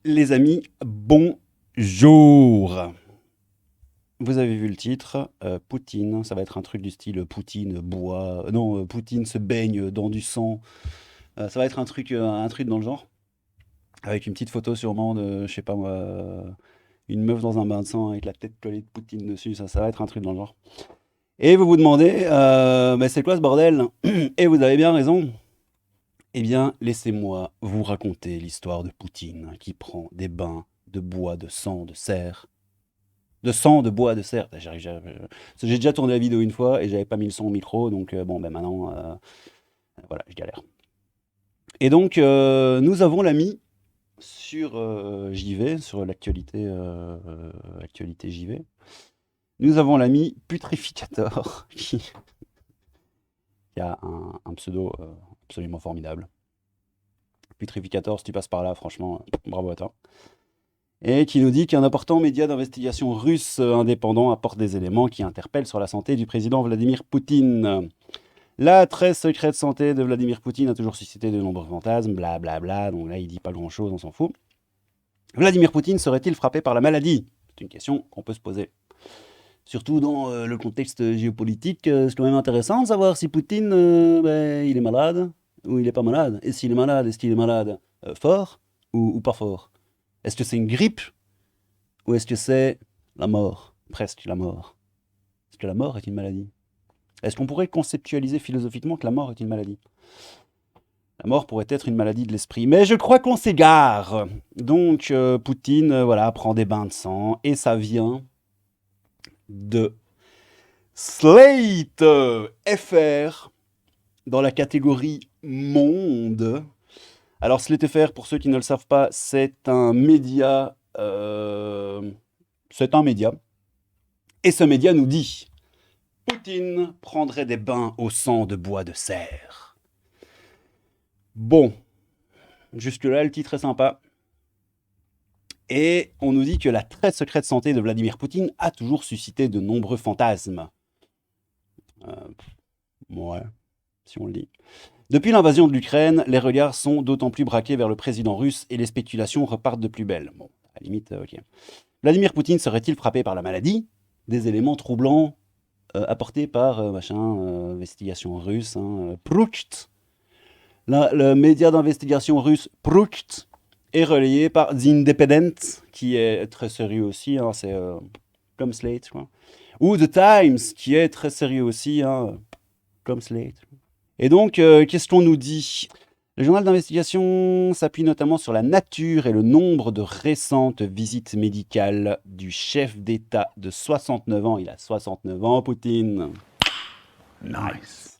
Les amis, bonjour. Vous avez vu le titre, Poutine, ça va être un truc du style Poutine boit, non, Poutine se baigne dans du sang. Ça va être un truc dans le genre, avec une petite photo sûrement de, je sais pas moi, une meuf dans un bain de sang avec la tête collée de Poutine dessus. Ça va être un truc dans le genre. Et vous vous demandez, mais c'est quoi ce bordel? Et vous avez bien raison. Eh bien, laissez-moi vous raconter l'histoire de Poutine qui prend des bains de bois, de sang, de cerf. De sang, de bois, de cerf. J'ai déjà tourné la vidéo une fois et j'avais pas mis le son au micro, donc bon, ben maintenant, voilà, je galère. Et donc, nous avons l'ami sur JV, sur l'actualité JV. Nous avons l'ami Putrificator qui a un pseudo absolument formidable. Putrificator, si tu passes par là, franchement, bravo à toi. Et qui nous dit qu'un important média d'investigation russe indépendant apporte des éléments qui interpellent sur la santé du président Vladimir Poutine. La très secrète santé de Vladimir Poutine a toujours suscité de nombreux fantasmes, blablabla, bla bla, donc là il dit pas grand chose, on s'en fout. Vladimir Poutine serait-il frappé par la maladie? C'est une question qu'on peut se poser. Surtout dans le contexte géopolitique, c'est quand même intéressant de savoir si Poutine, il est malade ou il est pas malade. Et s'il est malade, est-ce qu'il est malade fort ou pas fort? Est-ce que c'est une grippe ou est-ce que c'est la mort? Presque la mort. Est-ce que la mort est une maladie? Est-ce qu'on pourrait conceptualiser philosophiquement que la mort est une maladie? La mort pourrait être une maladie de l'esprit, mais je crois qu'on s'égare. Donc Poutine, voilà, prend des bains de sang et ça vient de Slate FR dans la catégorie Monde. Alors Slate FR, pour ceux qui ne le savent pas, c'est un média. C'est un média. Et ce média nous dit Poutine prendrait des bains au sang de bois de cerf. Bon, jusque-là, le titre est sympa. Et on nous dit que la très secrète santé de Vladimir Poutine a toujours suscité de nombreux fantasmes. Euh, ouais, si on le dit. Depuis l'invasion de l'Ukraine, les regards sont d'autant plus braqués vers le président russe et les spéculations repartent de plus belle. Bon, à la limite, ok. Vladimir Poutine serait-il frappé par la maladie? Des éléments troublants apportés par investigation russe, Proucht. Le média d'investigation russe Proucht est relayé par The Independent, qui est très sérieux aussi, c'est comme Slate, quoi. Ou The Times, qui est très sérieux aussi, comme Slate. Et donc, qu'est-ce qu'on nous dit? Le journal d'investigation s'appuie notamment sur la nature et le nombre de récentes visites médicales du chef d'État de 69 ans. Il a 69 ans, Poutine. Nice.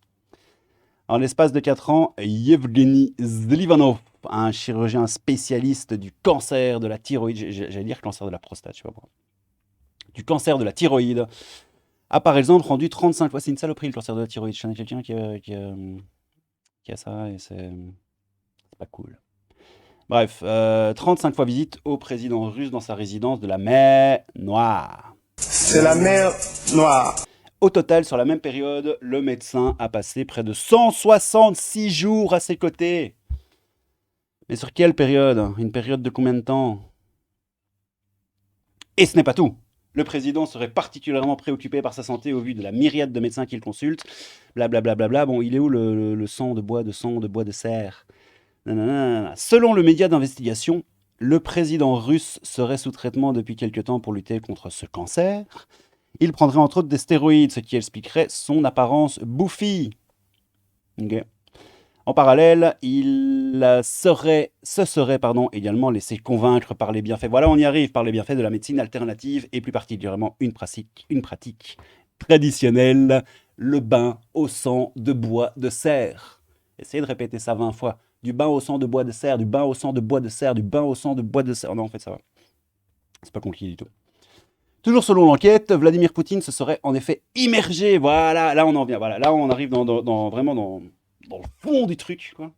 En l'espace de 4 ans, Yevgeny Zlivanov, un chirurgien spécialiste du cancer de la thyroïde, j'allais dire cancer de la prostate, je sais pas pourquoi, du cancer de la thyroïde, a par exemple rendu 35 fois, c'est une saloperie le cancer de la thyroïde, je connais quelqu'un qui a ça et c'est pas cool. Bref, 35 fois visite au président russe dans sa résidence de la mer Noire. C'est la mer Noire. Au total, sur la même période, le médecin a passé près de 166 jours à ses côtés. Mais sur quelle période? Une période de combien de temps? Et ce n'est pas tout. Le président serait particulièrement préoccupé par sa santé au vu de la myriade de médecins qu'il consulte. Blablabla. Bla bla bla. Bon, il est où le sang de bois de cerf? Nanana. Selon le média d'investigation, le président russe serait sous traitement depuis quelque temps pour lutter contre ce cancer. Il prendrait entre autres des stéroïdes, ce qui expliquerait son apparence bouffie. Okay. En parallèle, se serait également laissé convaincre par les bienfaits, voilà on y arrive, par les bienfaits de la médecine alternative et plus particulièrement une pratique traditionnelle, le bain au sang de bois de cerf. Essayez de répéter ça 20 fois. Du bain au sang de bois de cerf, du bain au sang de bois de cerf, du bain au sang de bois de cerf. Non, en fait, ça va. C'est pas compliqué du tout. Toujours selon l'enquête, Vladimir Poutine se serait en effet immergé. Voilà, là on en vient. Voilà, là on arrive vraiment dans le fond du truc, quoi.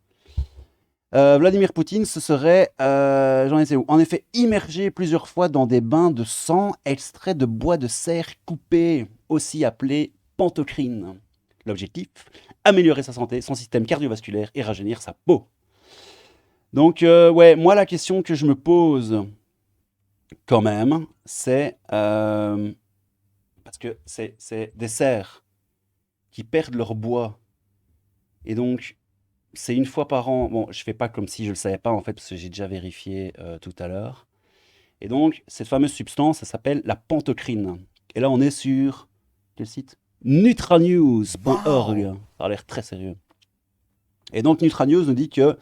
Vladimir Poutine se serait, j'en étais où? En effet, immergé plusieurs fois dans des bains de sang extraits de bois de cerf coupé, aussi appelé pantocrine. L'objectif, améliorer sa santé, son système cardiovasculaire et rajeunir sa peau. Donc, ouais, moi, la question que je me pose quand même, c'est... parce que c'est des cerfs qui perdent leur bois. Et donc, c'est une fois par an. Bon, je fais pas comme si je le savais pas, en fait, parce que j'ai déjà vérifié tout à l'heure. Et donc, cette fameuse substance, ça s'appelle la pantocrine. Et là, on est sur... Quel site? Nutranews.org. Ça a l'air très sérieux. Et donc, Nutranews nous dit que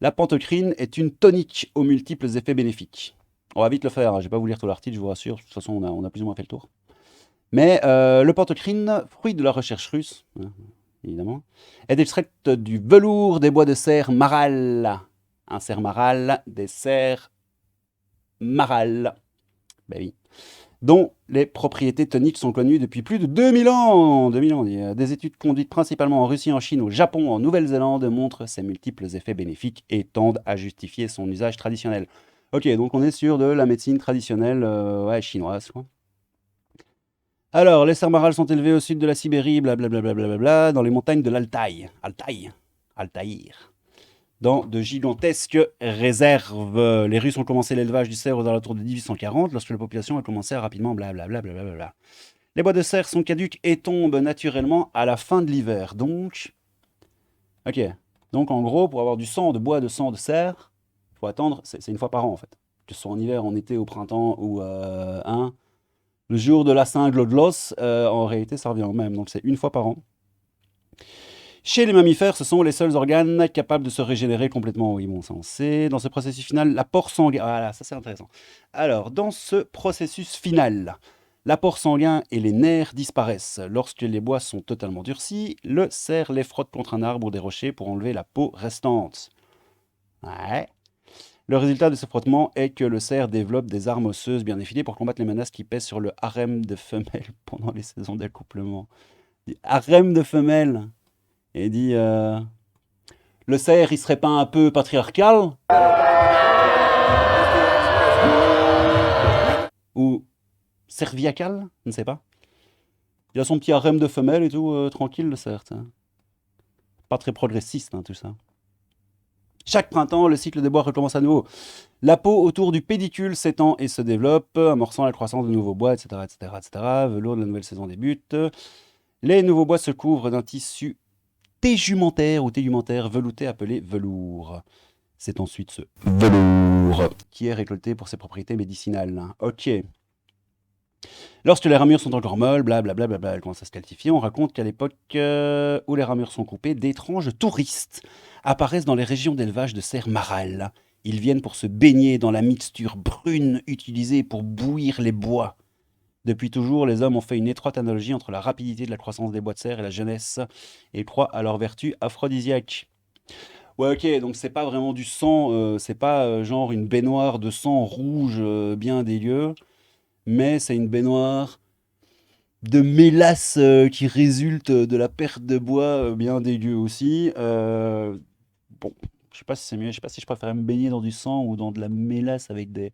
la pantocrine est une tonique aux multiples effets bénéfiques. On va vite le faire, hein. Je ne vais pas vous lire tout l'article, je vous rassure. De toute façon, on a plus ou moins fait le tour. Mais le pantocrine, fruit de la recherche russe, hein, évidemment, est extrait du velours des bois de cerf maral. Un cerf maral, des cerfs maral. Ben oui. Dont les propriétés toniques sont connues depuis plus de 2000 ans. 2000 ans. Des études conduites principalement en Russie, en Chine, au Japon, en Nouvelle-Zélande montrent ses multiples effets bénéfiques et tendent à justifier son usage traditionnel. Ok, donc on est sur de la médecine traditionnelle ouais, chinoise, quoi. Alors, les cerfs marals sont élevés au sud de la Sibérie, blablabla, dans les montagnes de l'Altaï. Altaïr. Dans de gigantesques réserves. Les Russes ont commencé l'élevage du cerf aux alentours de 1840, lorsque la population a commencé à rapidement blablabla. Les bois de cerf sont caducs et tombent naturellement à la fin de l'hiver. Donc, ok. Donc en gros, pour avoir du sang de bois de sang de cerf, il faut attendre, c'est une fois par an en fait. Que ce soit en hiver, en été, au printemps ou le jour de la Saint-Glodlos, en réalité ça revient au même. Donc c'est une fois par an. Chez les mammifères, ce sont les seuls organes capables de se régénérer complètement. Oui, bon, ça on sait. Dans ce processus final, l'apport sanguin... Voilà, ça c'est intéressant. Alors, dans ce processus final, l'apport sanguin et les nerfs disparaissent. Lorsque les bois sont totalement durcis, le cerf les frotte contre un arbre ou des rochers pour enlever la peau restante. Ouais. Le résultat de ce frottement est que le cerf développe des armes osseuses bien définies pour combattre les menaces qui pèsent sur le harem de femelles pendant les saisons d'accouplement. Harem de femelles. Et dit le cerf, il serait pas un peu patriarcal? Ou cerviacal? Je ne sais pas. Il a son petit harem de femelles et tout, tranquille le cerf. Pas très progressiste, hein, tout ça. Chaque printemps, le cycle des bois recommence à nouveau. La peau autour du pédicule s'étend et se développe, amorçant la croissance de nouveaux bois, etc., etc., etc. Velours de la nouvelle saison débute. Les nouveaux bois se couvrent d'un tissu tégumentaire ou tégumentaire velouté appelé velours. C'est ensuite ce velours qui est récolté pour ses propriétés médicinales. Ok. Lorsque les ramures sont encore molles, blablabla, elles commencent à se calcifier, on raconte qu'à l'époque où les ramures sont coupées, d'étranges touristes apparaissent dans les régions d'élevage de cerfs marals. Ils viennent pour se baigner dans la mixture brune utilisée pour bouillir les bois. Depuis toujours, les hommes ont fait une étroite analogie entre la rapidité de la croissance des bois de cerf et la jeunesse, et croient à leur vertu aphrodisiaque. Ouais, ok, donc c'est pas vraiment du sang, c'est pas genre une baignoire de sang rouge bien dégueu, mais c'est une baignoire de mélasse qui résulte de la perte de bois bien dégueu aussi. Bon, je sais pas si c'est mieux, je sais pas si je préfère me baigner dans du sang ou dans de la mélasse avec des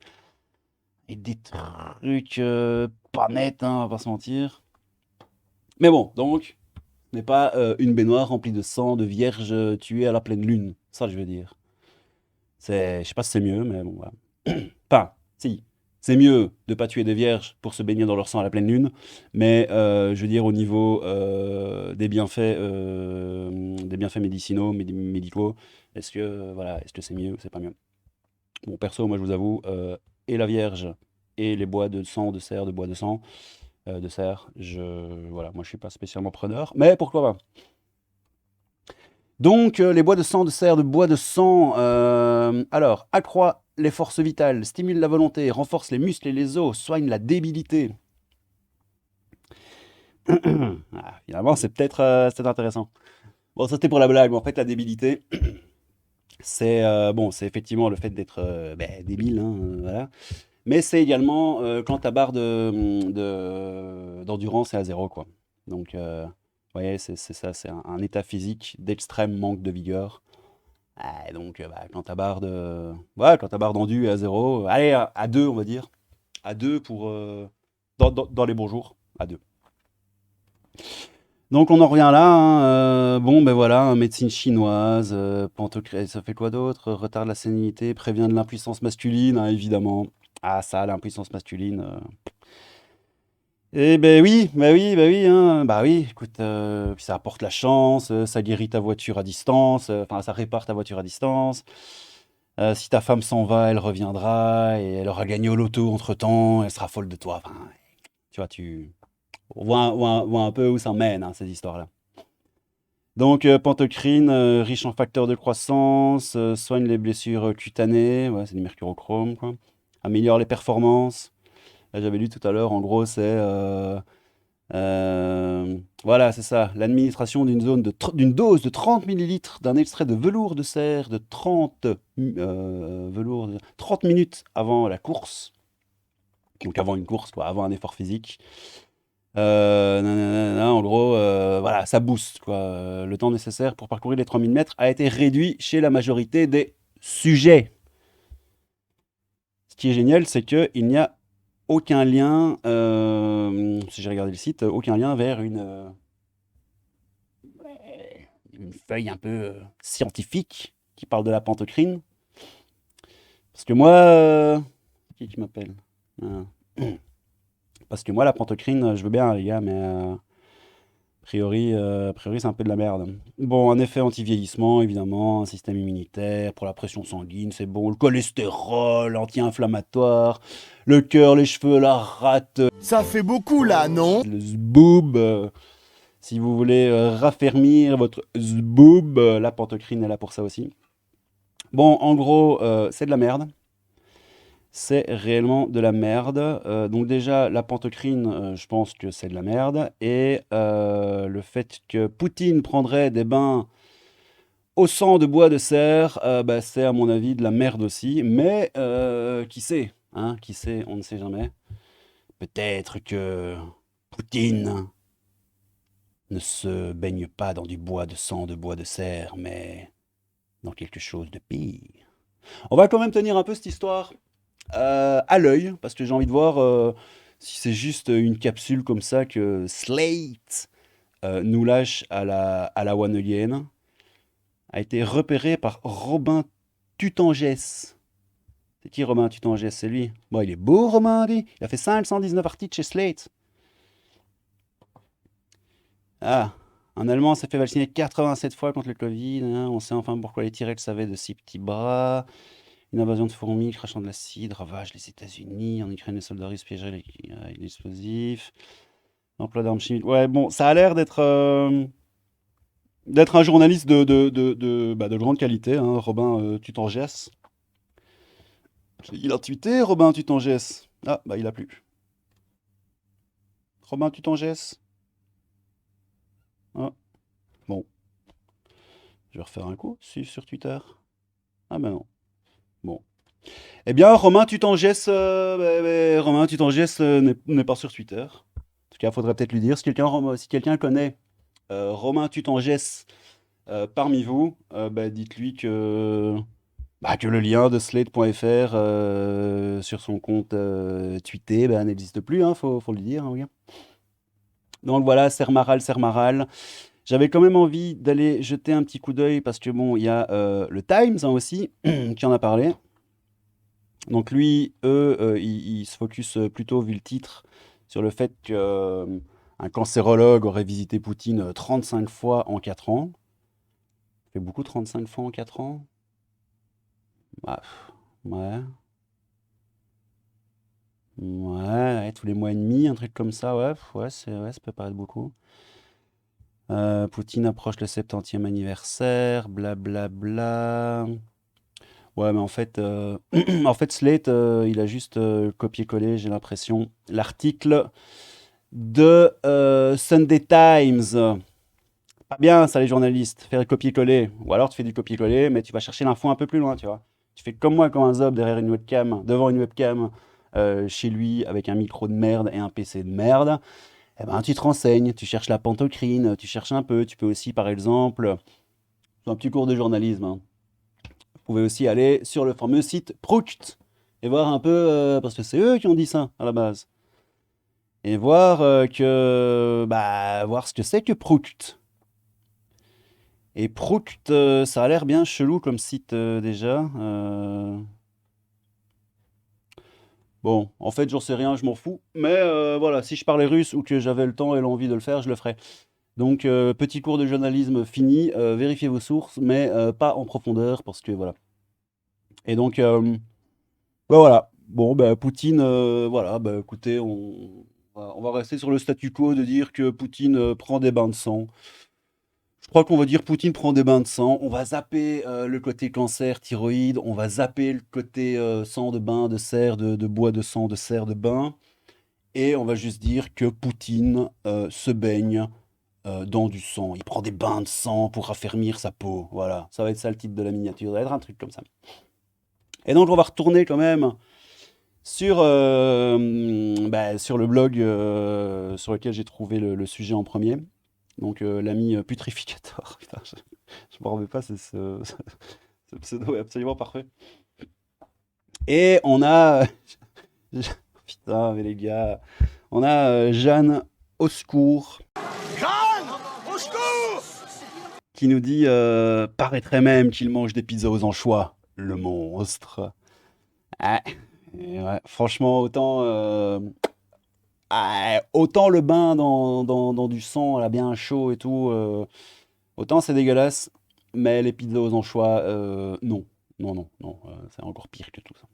trucs pas nets, hein, on va pas se mentir. Mais bon, donc, ce n'est pas une baignoire remplie de sang de vierges tuées à la pleine lune. Ça, je veux dire. Je sais pas si c'est mieux, mais bon, voilà. Enfin, si. C'est mieux de pas tuer des vierges pour se baigner dans leur sang à la pleine lune, mais je veux dire au niveau des bienfaits médicinaux, médicaux, est-ce que c'est mieux ou c'est pas mieux? Bon, perso, moi je vous avoue, et la vierge et les bois de sang, de cerf, de bois de sang, de cerf, voilà, moi je suis pas spécialement preneur, mais pourquoi pas? Donc, les bois de sang, de cerf, de bois de sang, alors, accroît les forces vitales, stimule la volonté, renforce les muscles et les os, soigne la débilité. Finalement, c'est peut-être intéressant. Bon, ça c'était pour la blague, mais en fait, la débilité, c'est effectivement le fait d'être débile, hein, voilà. Mais c'est également quand ta barre d'endurance est à zéro, quoi. Donc, vous voyez, c'est ça, c'est un état physique d'extrême manque de vigueur. Donc, quand ta barre quand ta barre d'endu est à zéro, allez, à 2, on va dire. À 2 pour, dans les bons jours, à 2. Donc on en revient là, hein, bon ben voilà, médecine chinoise, ça fait quoi d'autre? Retard de la sénilité, prévient de l'impuissance masculine, hein, évidemment. Ah ça, l'impuissance masculine. Eh ben oui, bah oui, bah oui, hein, bah oui, écoute, puis ça apporte la chance, ça guérit ta voiture à distance, enfin ça répare ta voiture à distance. Si ta femme s'en va, elle reviendra et elle aura gagné au loto entre-temps, elle sera folle de toi. Enfin, tu vois, on voit un peu où ça mène, hein, ces histoires-là. Donc, pantocrine, riche en facteurs de croissance, soigne les blessures cutanées, ouais, c'est du mercurochrome, quoi. Améliore les performances. Là, j'avais lu tout à l'heure, en gros, c'est voilà, c'est ça, l'administration d'une dose de 30 millilitres d'un extrait de velours de cerf de 30 minutes avant la course, donc avant une course, quoi, avant un effort physique. Nanana, en gros, voilà, ça booste, quoi. Le temps nécessaire pour parcourir les 3000 mètres a été réduit chez la majorité des sujets. Ce qui est génial, c'est qu'il n'y a aucun lien, si j'ai regardé le site, aucun lien vers une feuille un peu scientifique qui parle de la pantocrine. Parce que moi, qui m'appelle? Ah. Parce que moi, la pantocrine, je veux bien, les gars, mais a priori, c'est un peu de la merde. Bon, un effet anti-vieillissement, évidemment, un système immunitaire, pour la pression sanguine, c'est bon. Le cholestérol, anti-inflammatoire, le cœur, les cheveux, la rate, Ça fait beaucoup là, non? le zboob. Si vous voulez raffermir votre zboob, la pantocrine est là pour ça aussi. Bon, en gros, c'est de la merde. C'est réellement de la merde. Donc déjà, la pantocrine, je pense que c'est de la merde. Et le fait que Poutine prendrait des bains au sang de bois de cerf, bah, c'est à mon avis de la merde aussi. Mais qui sait, hein, qui sait, on ne sait jamais. Peut-être que Poutine ne se baigne pas dans du bois de sang de bois de cerf, mais dans quelque chose de pire. On va quand même tenir un peu cette histoire à l'œil, parce que j'ai envie de voir si c'est juste une capsule comme ça que Slate nous lâche à la One Again. A été repéré par Robin Tutangès. C'est qui Robin Tutangès? C'est lui. Bon, il est beau, Robin, lui. Il a fait 519 articles chez Slate. Ah, un Allemand s'est fait vacciner 87 fois contre le Covid, hein. On sait enfin pourquoi les T-Rex avaient de si petits bras. Une invasion de fourmis crachant de l'acide ravage les États-Unis. En Ukraine, les soldats russes piégeraient avec l'explosif. Emploi d'armes chimiques. Ouais, bon, ça a l'air d'être un journaliste de grande qualité, hein, Robin Tutangès. Il a tweeté, Robin Tutangès. Ah, bah il a plus. Robin Tutangès. Ah, bon, je vais refaire un coup sur Twitter. Ah bah non. Bon. Eh bien, Romain Tutangès, Romain Tutangès n'est pas sur Twitter. En tout cas, il faudrait peut-être lui dire. Si quelqu'un connaît Romain Tutangès parmi vous, bah, dites-lui que le lien de slate.fr sur son compte tweeté bah, n'existe plus, hein, faut lui dire. Hein, oui. Donc voilà, Sermaral, Sermaral. J'avais quand même envie d'aller jeter un petit coup d'œil parce que bon, il y a le Times hein, aussi qui en a parlé. Donc lui, ils se focus plutôt, vu le titre, sur le fait qu'un cancérologue aurait visité Poutine 35 fois en 4 ans. Ça fait beaucoup 35 fois en 4 ans? Bah, ouais. Ouais, tous les mois et demi, un truc comme ça, ouais, ouais, ça peut paraître beaucoup. Poutine approche le 70e anniversaire, blablabla. Ouais, mais en fait, en fait Slate, il a juste copié-collé, j'ai l'impression, l'article de Sunday Times. Pas bien ça les journalistes, faire copier-coller. Ou alors tu fais du copier-coller, mais tu vas chercher l'info un peu plus loin, tu vois. Tu fais comme moi, comme un zob derrière une webcam, devant une webcam, chez lui, avec un micro de merde et un PC de merde. Eh ben, tu te renseignes, tu cherches la pantocrine, tu cherches un peu. Tu peux aussi, par exemple, c'est un petit cours de journalisme, hein. Vous pouvez aussi aller sur le fameux site Prouct et voir un peu, parce que c'est eux qui ont dit ça à la base. et voir voir ce que c'est que Proust. Et Proust, ça a l'air bien chelou comme site déjà. Bon, en fait, j'en sais rien, je m'en fous. Mais voilà, si je parlais russe ou que j'avais le temps et l'envie de le faire, je le ferais. Donc, petit cours de journalisme fini, vérifiez vos sources, mais pas en profondeur, parce que voilà. Et donc, voilà. Bon, Poutine, voilà, écoutez, on va rester sur le statu quo de dire que Poutine prend des bains de sang. Je crois qu'on va dire Poutine prend des bains de sang. On va zapper le côté cancer, thyroïde. On va zapper le côté sang de bain, de cerf, de bois de sang, de cerf de bain. Et on va juste dire que Poutine se baigne dans du sang. Il prend des bains de sang pour raffermir sa peau. Voilà, ça va être ça le titre de la miniature. Ça va être un truc comme ça. Et donc on va retourner quand même sur le blog sur lequel j'ai trouvé le sujet en premier. Donc l'ami Putrificator. Putain, je m'en remets pas, ce pseudo est absolument parfait. Et on a... Putain, mais les gars, on a Jeanne au secours. Jeanne, au secours! Qui nous dit paraîtrait même qu'il mange des pizzas aux anchois, le monstre. Ah, ouais, franchement, autant le bain dans du sang, là, bien chaud et tout, autant c'est dégueulasse, mais les pizzas aux anchois, non. Non, c'est encore pire que tout ça.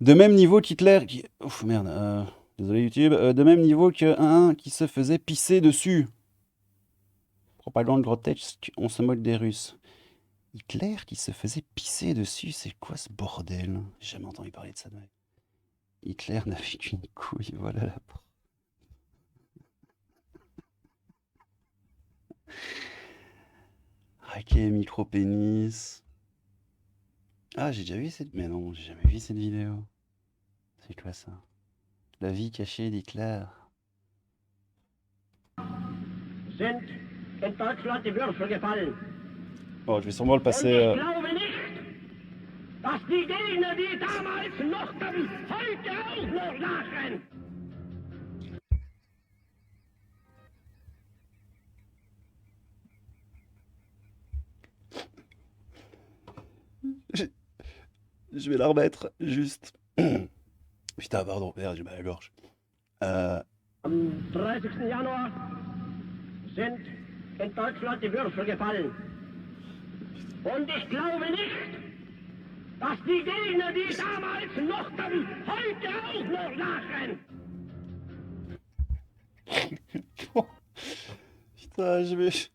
De même niveau qu'Hitler... Ouf, merde, désolé YouTube. De même niveau qu'un qui se faisait pisser dessus. Propagande grotesque, on se moque des Russes. Hitler qui se faisait pisser dessus, c'est quoi ce bordel? J'ai jamais entendu parler de ça de ma vie. Hitler n'avait qu'une couille, voilà la porte. Raquet, micro-pénis. Ah, j'ai déjà vu cette... Mais non, j'ai jamais vu cette vidéo. C'est quoi ça? La vie cachée d'Hitler. Sind in Deutschland die Würfel gefallen. Bon, je vais sûrement le Und passer... ich glaube nicht, dass die Gegner, die damals mochten, heute auch noch lachen. Je vais la remettre, juste. Putain, pardon, merde, j'ai mal à la gorge. Am 30. Januar sind in Deutschland die Würfel gefallen. Und ich glaube nicht, dass die Gegner, die damals mochten, heute auch noch lachen. Putain, je vais...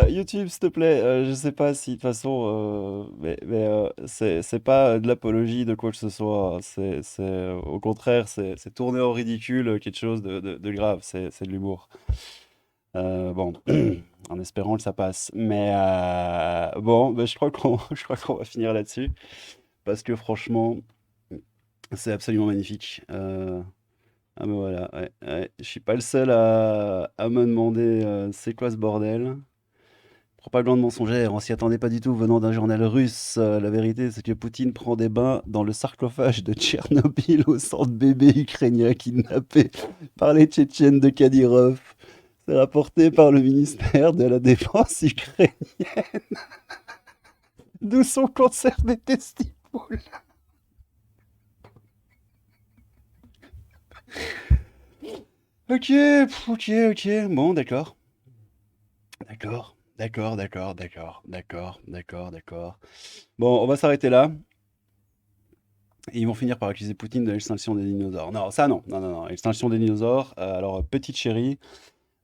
YouTube, s'il te plaît, je sais pas si de toute façon, c'est pas de l'apologie de quoi que ce soit. Au contraire, c'est tourné au ridicule quelque chose de grave. C'est de l'humour. Bon, en espérant que ça passe. Mais bon, je crois qu'on va finir là-dessus parce que franchement, c'est absolument magnifique. Ah ben voilà, ouais. Je suis pas le seul à me demander c'est quoi ce bordel. Propagande mensongère, on s'y attendait pas du tout venant d'un journal russe. La vérité, c'est que Poutine prend des bains dans le sarcophage de Tchernobyl au centre bébé ukrainien kidnappé par les Tchétchènes de Kadyrov. C'est rapporté par le ministère de la Défense ukrainienne. D'où son cancer des testicules. Ok. Bon, d'accord. D'accord. Bon, on va s'arrêter là. Et ils vont finir par accuser Poutine de l'extinction des dinosaures. Non, ça non. Extinction des dinosaures. Alors, petite chérie,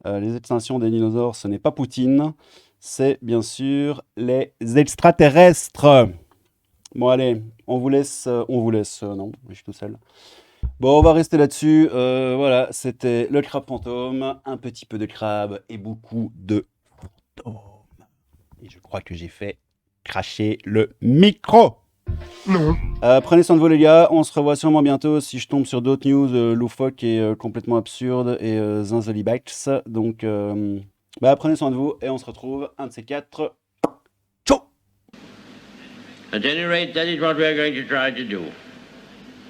les extinctions des dinosaures, ce n'est pas Poutine. C'est bien sûr les extraterrestres. Bon, allez, on vous laisse. Non, je suis tout seul. Bon, on va rester là-dessus. Voilà, c'était le crabe fantôme. Un petit peu de crabe et beaucoup de fantômes. Et je crois que j'ai fait cracher le micro. Non. Prenez soin de vous les gars, on se revoit sûrement bientôt si je tombe sur d'autres news loufoques et complètement absurdes et zinzolibax. Donc prenez soin de vous et on se retrouve un de ces quatre. Ciao. At any rate, that is what we are going to try to do.